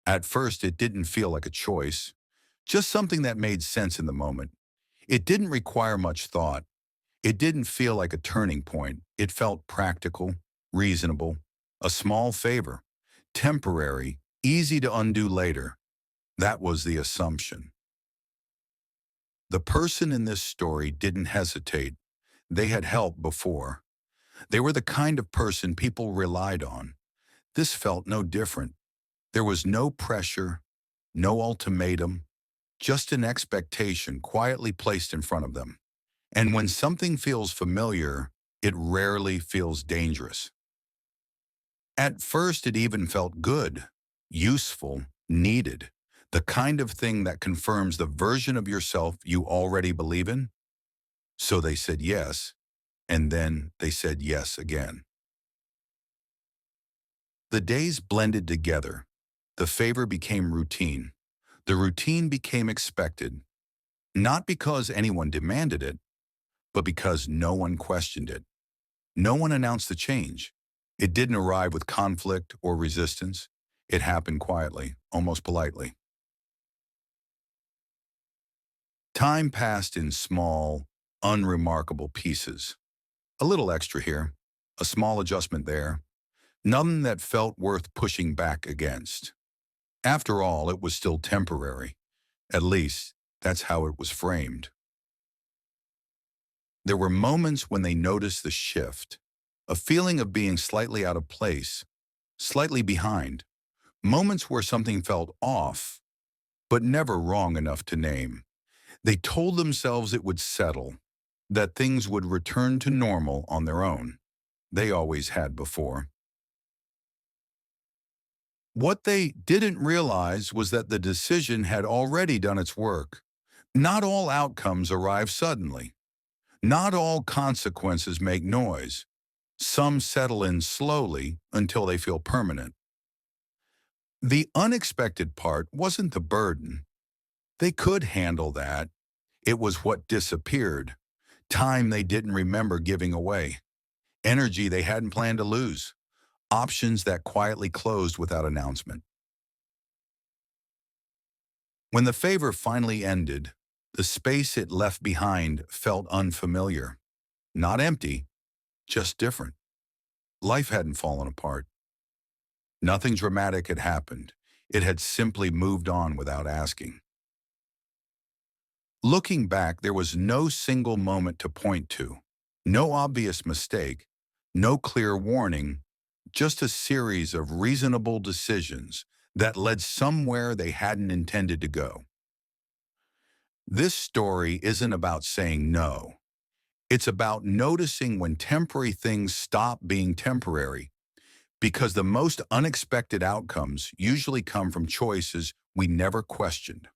At first, it didn't feel like a choice, just something that made sense in the moment. It didn't require much thought. It didn't feel like a turning point. It felt practical, reasonable, a small favor, temporary, easy to undo later. That was the assumption. The person in this story didn't hesitate. They had helped before. They were the kind of person people relied on. This felt no different. There was no pressure, no ultimatum, just an expectation quietly placed in front of them. And when something feels familiar, it rarely feels dangerous. At first, it even felt good, useful, needed, the kind of thing that confirms the version of yourself you already believe in. So they said yes, and then they said yes again. The days blended together. The favor became routine. The routine became expected, not because anyone demanded it, but because no one questioned it. No one announced the change. It didn't arrive with conflict or resistance. It happened quietly, almost politely. Time passed in small, unremarkable pieces. A little extra here, a small adjustment there, none that felt worth pushing back against. After all, it was still temporary. At least, that's how it was framed. There were moments when they noticed the shift, a feeling of being slightly out of place, slightly behind, moments where something felt off, but never wrong enough to name. They told themselves it would settle, that things would return to normal on their own. They always had before. What they didn't realize was that the decision had already done its work. Not all outcomes arrive suddenly. Not all consequences make noise. Some settle in slowly until they feel permanent. The unexpected part wasn't the burden. They could handle that. It was what disappeared. Time they didn't remember giving away. Energy they hadn't planned to lose. Options that quietly closed without announcement. When the favor finally ended, the space it left behind felt unfamiliar. Not empty, just different. Life hadn't fallen apart. Nothing dramatic had happened. It had simply moved on without asking. Looking back, there was no single moment to point to. No obvious mistake. No clear warning. Just a series of reasonable decisions that led somewhere they hadn't intended to go. This story isn't about saying no. It's about noticing when temporary things stop being temporary, because the most unexpected outcomes usually come from choices we never questioned.